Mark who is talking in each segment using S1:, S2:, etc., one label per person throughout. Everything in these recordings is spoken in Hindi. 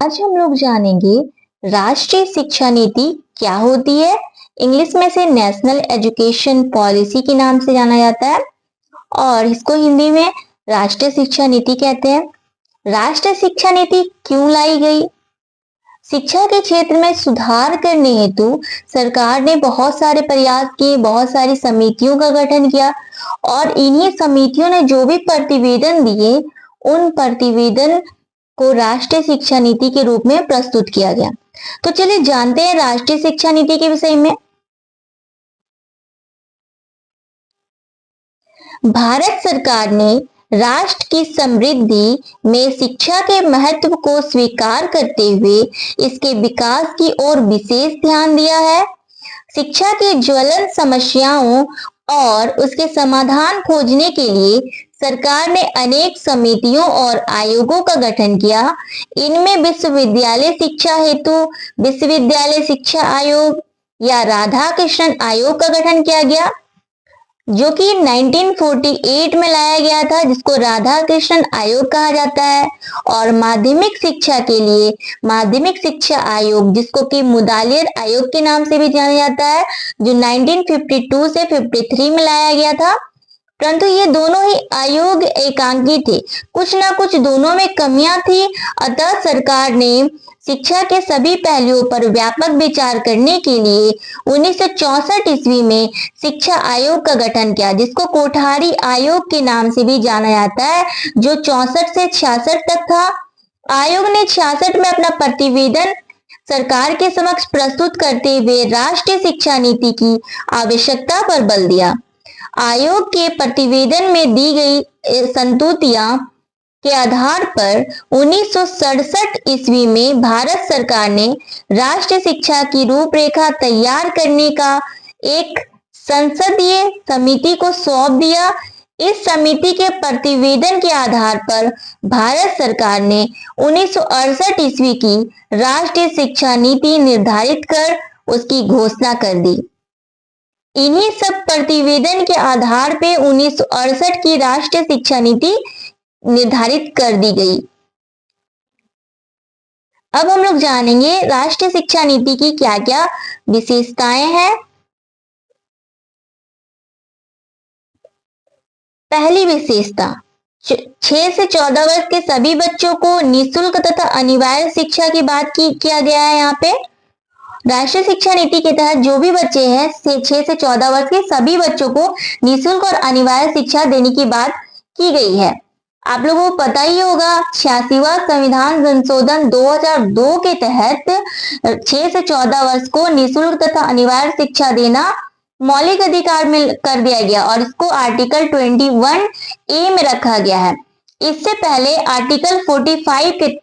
S1: आज हम लोग जानेंगे राष्ट्रीय शिक्षा नीति क्या होती है। इंग्लिश में इसे नेशनल एजुकेशन पॉलिसी के नाम से जाना जाता है और इसको हिंदी में राष्ट्रीय शिक्षा नीति कहते हैं। राष्ट्रीय शिक्षा नीति क्यों लाई गई? शिक्षा के क्षेत्र में सुधार करने हेतु सरकार ने बहुत सारे प्रयास किए, बहुत सारी समितियों का गठन किया और इन्हीं समितियों ने जो भी प्रतिवेदन दिए उन प्रतिवेदन को राष्ट्रीय शिक्षा नीति के रूप में प्रस्तुत किया गया। तो चलिए जानते हैं राष्ट्रीय शिक्षा नीति के विषय में। भारत सरकार ने राष्ट्र की समृद्धि में शिक्षा के महत्व को स्वीकार करते हुए इसके विकास की ओर विशेष ध्यान दिया है। शिक्षा की ज्वलन समस्याओं और उसके समाधान खोजने के लिए सरकार ने अनेक समितियों और आयोगों का गठन किया। इनमें विश्वविद्यालय शिक्षा हेतु विश्वविद्यालय शिक्षा आयोग या राधा कृष्णन आयोग का गठन किया गया, जो कि 1948 में लाया गया था, जिसको राधा कृष्णन आयोग कहा जाता है। और माध्यमिक शिक्षा के लिए माध्यमिक शिक्षा आयोग, जिसको कि मुदालियर आयोग के नाम से भी जाना जाता है, जो 1952 से 53 में लाया गया था। परंतु ये दोनों ही आयोग एकांकी थे, कुछ ना कुछ दोनों में कमियां थी। अतः सरकार ने शिक्षा के सभी पहलुओं पर व्यापक विचार करने के लिए 1964 ईस्वी में शिक्षा आयोग का गठन किया, जिसको कोठारी आयोग के नाम से भी जाना जाता है, जो 64 से 66 तक था। आयोग ने 66 में अपना प्रतिवेदन सरकार के समक्ष प्रस्तुत करते हुए राष्ट्रीय शिक्षा नीति की आवश्यकता पर बल दिया। आयोग के प्रतिवेदन में दी गई संतुतियां के आधार पर 1967 ईस्वी में भारत सरकार ने राष्ट्रीय शिक्षा की रूपरेखा तैयार करने का एक संसदीय समिति को सौंप दिया। इस समिति के प्रतिवेदन के आधार पर भारत सरकार ने 1968 ईस्वी की राष्ट्रीय शिक्षा नीति निर्धारित कर उसकी घोषणा कर दी। इन्हीं सब प्रतिवेदन के आधार पे 1968 की राष्ट्रीय शिक्षा नीति निर्धारित कर दी गई। अब हम लोग जानेंगे राष्ट्रीय शिक्षा नीति की क्या क्या विशेषताएं हैं। पहली विशेषता, 6 से 14 वर्ष के सभी बच्चों को निःशुल्क तथा अनिवार्य शिक्षा की बात किया गया है। यहाँ पे राष्ट्रीय शिक्षा नीति के तहत जो भी बच्चे हैं 6 से 14 वर्ष के सभी बच्चों को निःशुल्क और अनिवार्य शिक्षा देने की बात की गई है। आप लोगों को पता ही होगा 86वां संविधान संशोधन 2002 के तहत 6 से 14 वर्ष को निःशुल्क तथा अनिवार्य शिक्षा देना मौलिक अधिकार में कर दिया गया और इसको आर्टिकल 21A में रखा गया है। इससे पहले आर्टिकल 45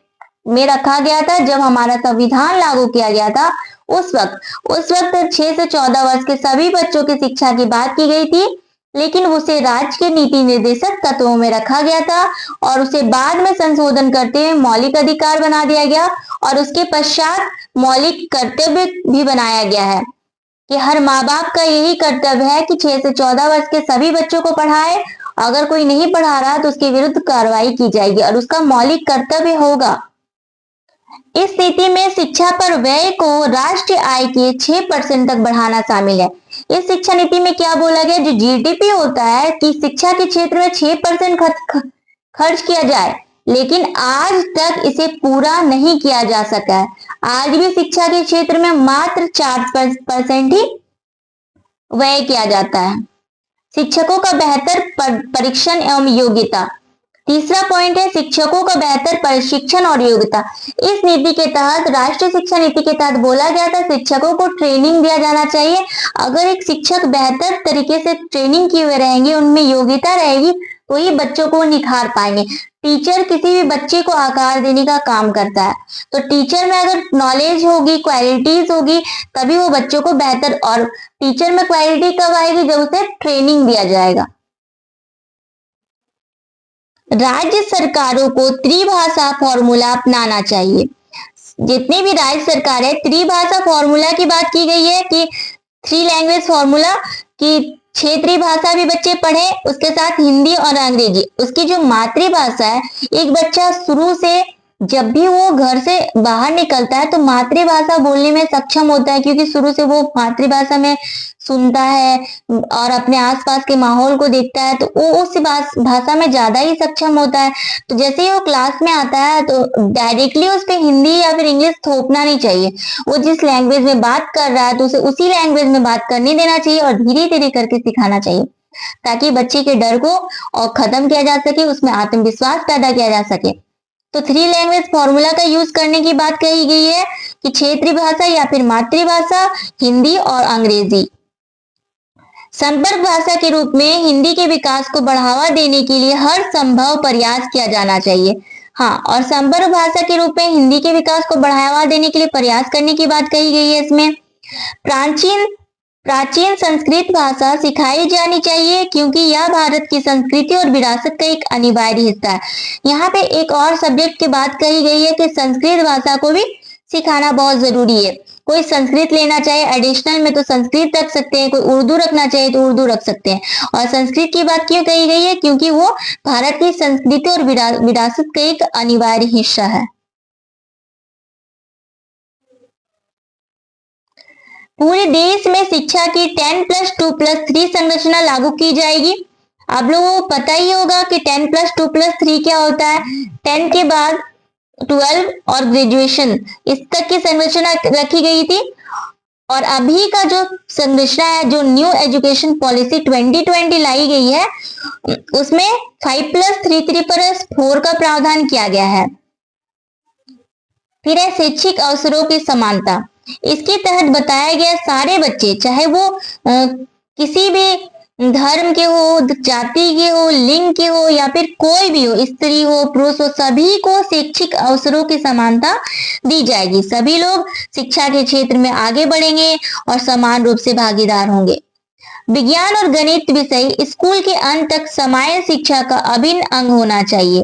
S1: में रखा गया था। जब हमारा संविधान लागू किया गया था उस वक्त 6 से 14 वर्ष के सभी बच्चों की शिक्षा की बात की गई थी, लेकिन उसे राज्य के नीति निर्देशक तत्वों में रखा गया था और उसे बाद में संशोधन करते हुए मौलिक अधिकार बना दिया गया और उसके पश्चात मौलिक कर्तव्य भी बनाया गया है कि हर माँ बाप का यही कर्तव्य है कि 6 से 14 वर्ष के सभी बच्चों को पढ़ाए। अगर कोई नहीं पढ़ा रहा तो उसके विरुद्ध कार्रवाई की जाएगी और उसका मौलिक कर्तव्य होगा। इस नीति में शिक्षा पर व्यय को राष्ट्रीय आय के 6% तक बढ़ाना शामिल है। इस शिक्षा नीति में क्या बोला गया, जो जीडीपी होता है कि शिक्षा के क्षेत्र में 6% खर्च किया जाए, लेकिन आज तक इसे पूरा नहीं किया जा सका है। आज भी शिक्षा के क्षेत्र में मात्र 4% ही व्यय किया जाता है। शिक्षकों का बेहतर परीक्षण एवं योग्यता, तीसरा पॉइंट है शिक्षकों का बेहतर प्रशिक्षण और योग्यता। इस नीति के तहत राष्ट्रीय शिक्षा नीति के तहत बोला गया था शिक्षकों को ट्रेनिंग दिया जाना चाहिए। अगर एक शिक्षक बेहतर तरीके से ट्रेनिंग किए हुए रहेंगे, उनमें योग्यता रहेगी, तो ही बच्चों को निखार पाएंगे। टीचर किसी भी बच्चे को आकार देने का काम करता है, तो टीचर में अगर नॉलेज होगी, क्वालिटीज होगी, तभी वो बच्चों को बेहतर, और टीचर में क्वालिटी कब आएगी, जब उसे ट्रेनिंग दिया जाएगा। राज्य सरकारों को त्रिभाषा फॉर्मूला अपनाना चाहिए। जितनी भी राज्य सरकार है, त्रिभाषा फॉर्मूला की बात की गई है कि 3 लैंग्वेज फॉर्मूला की क्षेत्रीय भाषा भी बच्चे पढ़े, उसके साथ हिंदी और अंग्रेजी। उसकी जो मातृभाषा है, एक बच्चा शुरू से जब भी वो घर से बाहर निकलता है तो मातृभाषा बोलने में सक्षम होता है, क्योंकि शुरू से वो मातृभाषा में सुनता है और अपने आसपास के माहौल को देखता है, तो वो उस भाषा में ज्यादा ही सक्षम होता है। तो जैसे ही वो क्लास में आता है तो डायरेक्टली उस पर हिंदी या फिर इंग्लिश थोपना नहीं चाहिए। वो जिस लैंग्वेज में बात कर रहा है तो उसे उसी लैंग्वेज में बात करने देना चाहिए और धीरे धीरे करके सिखाना चाहिए, ताकि बच्चे के डर को और खत्म किया जा सके, उसमें आत्मविश्वास पैदा किया जा सके। तो थ्री लैंग्वेज फॉर्मूला का यूज करने की बात कही गई है कि क्षेत्रीय भाषा या फिर मातृभाषा, हिंदी और अंग्रेजी। संपर्क भाषा के रूप में हिंदी के विकास को बढ़ावा देने के लिए हर संभव प्रयास किया जाना चाहिए। हाँ, और संपर्क भाषा के रूप में हिंदी के विकास को बढ़ावा देने के लिए प्रयास करने की बात कही गई है इसमें। प्राचीन संस्कृत भाषा सिखाई जानी चाहिए, क्योंकि यह भारत की संस्कृति और विरासत का एक अनिवार्य हिस्सा है। यहाँ पे एक और सब्जेक्ट की बात कही गई है कि संस्कृत भाषा को भी सिखाना बहुत जरूरी है। कोई संस्कृत लेना चाहे एडिशनल में तो संस्कृत रख सकते हैं, कोई उर्दू रखना चाहे तो उर्दू रख सकते हैं। और संस्कृत की बात क्यों कही गई है? क्योंकि वो भारत की संस्कृति और विरासत का एक अनिवार्य हिस्सा है। पूरे देश में शिक्षा की 10+2+3 संरचना लागू की जाएगी। आप लोगों को पता ही होगा कि 10+2+3 क्या होता है। 10 के बाद 12 और ग्रेजुएशन, इस तक की संरचना रखी गई थी। और अभी का जो संरचना है, जो न्यू एजुकेशन पॉलिसी 2020 लाई गई है, उसमें 5+3+4 का प्रावधान किया गया है। फिर है शैक्षिक अवसरों की समानता। इसके तहत बताया गया सारे बच्चे, चाहे वो किसी भी धर्म के हो, जाति के हो, लिंग के हो या फिर कोई भी हो, स्त्री हो, पुरुष हो, सभी को शैक्षिक अवसरों की समानता दी जाएगी। सभी लोग शिक्षा के क्षेत्र में आगे बढ़ेंगे और समान रूप से भागीदार होंगे। विज्ञान और गणित विषय स्कूल के अंत तक समान शिक्षा का अभिन्न अंग होना चाहिए।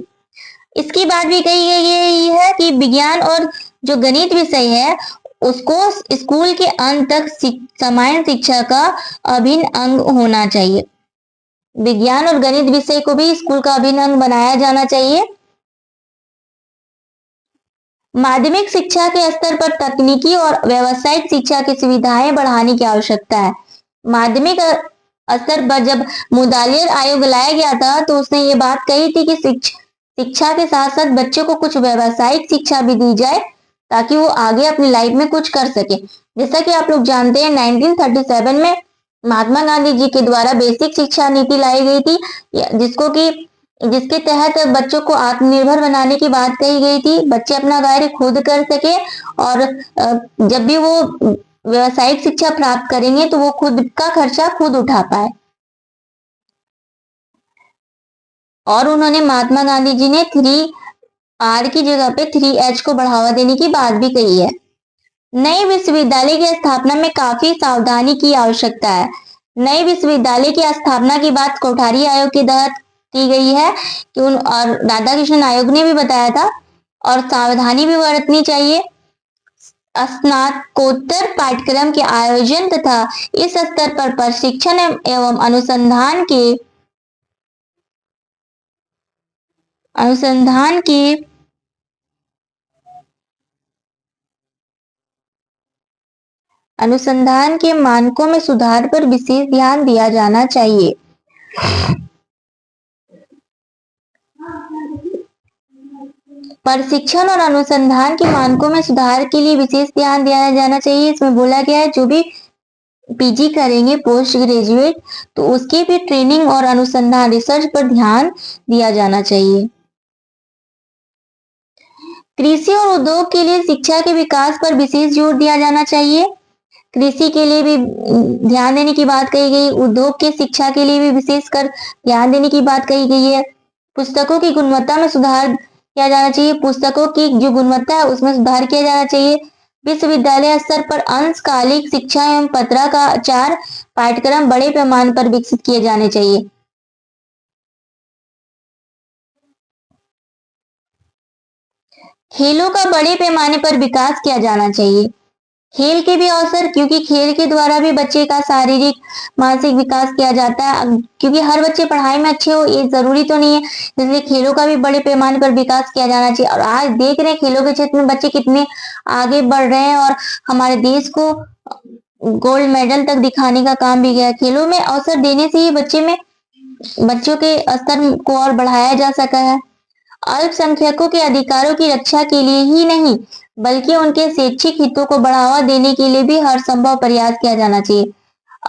S1: इसकी बात भी कही गई है कि विज्ञान और जो गणित विषय है उसको स्कूल के अंत तक समान शिक्षा का अभिन्न अंग होना चाहिए। विज्ञान और गणित विषय को भी स्कूल का अभिन्न अंग बनाया जाना चाहिए। माध्यमिक शिक्षा के स्तर पर तकनीकी और व्यावसायिक शिक्षा की सुविधाएं बढ़ाने की आवश्यकता है। माध्यमिक स्तर पर जब मुदालियर आयोग लाया गया था तो उसने ये बात कही थी कि शिक्षा के साथ साथ बच्चों को कुछ व्यावसायिक शिक्षा भी दी जाए, ताकि वो आगे अपनी लाइफ में कुछ कर सके। जैसा कि आप लोग जानते हैं 1937 में महात्मा गांधी जी के द्वारा बेसिक शिक्षा नीति लाई गई थी, जिसके तहत बच्चों को आत्मनिर्भर बनाने की बात कही गई थी। बच्चे अपना कार्य खुद कर सके और जब भी वो व्यावसायिक शिक्षा प्राप्त करेंगे तो वो खुद का खर्चा खुद उठा पाए। और उन्होंने महात्मा गांधी जी ने 3R की जगह पे 3H को बढ़ावा देने की बात भी कही है। नए विश्वविद्यालय की स्थापना में काफी सावधानी की आवश्यकता है। नए विश्वविद्यालय की स्थापना की बात कोठारी आयोग के तहत की गई है कि और राधा कृष्णन आयोग ने भी बताया था, और सावधानी भी बरतनी चाहिए। स्नातकोत्तर पाठ्यक्रम के आयोजन तथा इस स्तर पर प्रशिक्षण एवं अनुसंधान के मानकों में सुधार पर विशेष ध्यान दिया जाना चाहिए। प्रशिक्षण और अनुसंधान के मानकों में सुधार के लिए विशेष ध्यान दिया जाना चाहिए। इसमें बोला गया है जो भी पीजी करेंगे पोस्ट ग्रेजुएट, तो उसके भी ट्रेनिंग और अनुसंधान रिसर्च पर ध्यान दिया जाना चाहिए। कृषि और उद्योग के लिए शिक्षा के विकास पर विशेष जोर दिया जाना चाहिए। कृषि के लिए भी ध्यान देने की बात कही गई, उद्योग के शिक्षा के लिए भी विशेषकर ध्यान देने की बात कही गई है। पुस्तकों की गुणवत्ता में सुधार किया जाना चाहिए। पुस्तकों की जो गुणवत्ता है उसमें सुधार किया जाना चाहिए। विश्वविद्यालय स्तर पर अंशकालिक शिक्षा एवं पत्राचार पाठ्यक्रम बड़े पैमाने पर विकसित किए जाने चाहिए। खेलों का बड़े पैमाने पर विकास किया जाना चाहिए। खेल के भी अवसर, क्योंकि खेल के द्वारा भी बच्चे का शारीरिक मानसिक विकास किया जाता है। क्योंकि हर बच्चे पढ़ाई में अच्छे हो ये जरूरी तो नहीं है, इसलिए खेलों का भी बड़े पैमाने पर विकास किया जाना चाहिए। और आज देख रहे हैं खेलों के क्षेत्र में बच्चे कितने आगे बढ़ रहे हैं और हमारे देश को गोल्ड मेडल तक दिखाने का काम भी किया। खेलों में अवसर देने से ही बच्चों के स्तर को और बढ़ाया जा सका है। अल्पसंख्यकों के अधिकारों की रक्षा के लिए ही नहीं बल्कि उनके शैक्षिक हितों को बढ़ावा देने के लिए भी हर संभव प्रयास किया जाना चाहिए।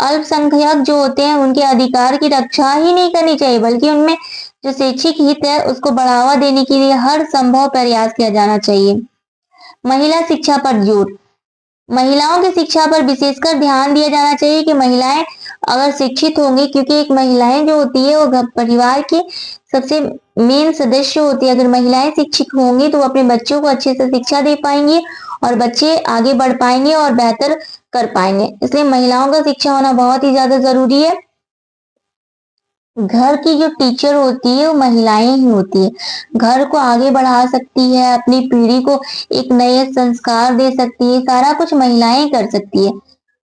S1: अल्पसंख्यक जो होते हैं उनके अधिकार की रक्षा ही नहीं करनी चाहिए बल्कि उनमें जो शैक्षिक हित है उसको बढ़ावा देने के लिए हर संभव प्रयास किया जाना चाहिए। महिला शिक्षा पर जोर। महिलाओं की शिक्षा पर विशेषकर ध्यान दिया जाना चाहिए कि महिलाएं अगर शिक्षित होंगी, क्योंकि एक महिलाएं जो होती है वो घर परिवार की सबसे मेन सदस्य होती है। अगर महिलाएं शिक्षित होंगी तो वो अपने बच्चों को अच्छे से शिक्षा दे पाएंगी और बच्चे आगे बढ़ पाएंगे और बेहतर कर पाएंगे। इसलिए महिलाओं का शिक्षा होना बहुत ही ज्यादा जरूरी है। घर की जो टीचर होती है वो महिलाएं ही होती है। घर को आगे बढ़ा सकती है, अपनी पीढ़ी को एक नए संस्कार दे सकती है, सारा कुछ महिलाएं कर सकती है।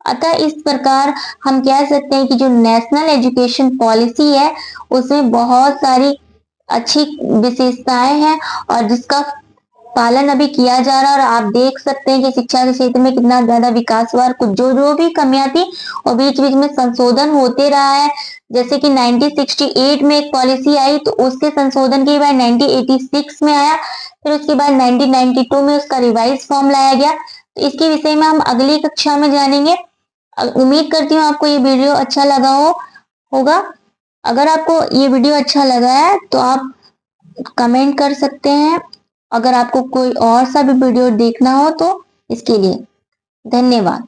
S1: अतः इस प्रकार हम कह सकते हैं कि जो नेशनल एजुकेशन पॉलिसी है उसमें बहुत सारी अच्छी विशेषताएं हैं और जिसका पालन अभी किया जा रहा है। और आप देख सकते हैं कि शिक्षा के क्षेत्र में कितना ज्यादा विकास हुआ, कुछ जो भी कमियां थी और बीच बीच में संशोधन होते रहा है। जैसे कि 1968 में एक पॉलिसी आई तो उसके संशोधन के बाद 1986 में आया, फिर उसके बाद 1992 में उसका रिवाइज फॉर्म लाया गया। तो इसके विषय में हम अगली कक्षा में जानेंगे। उम्मीद करती हूँ आपको ये वीडियो अच्छा लगा होगा। अगर आपको ये वीडियो अच्छा लगा है तो आप कमेंट कर सकते हैं। अगर आपको कोई और सा भी वीडियो देखना हो तो इसके लिए धन्यवाद।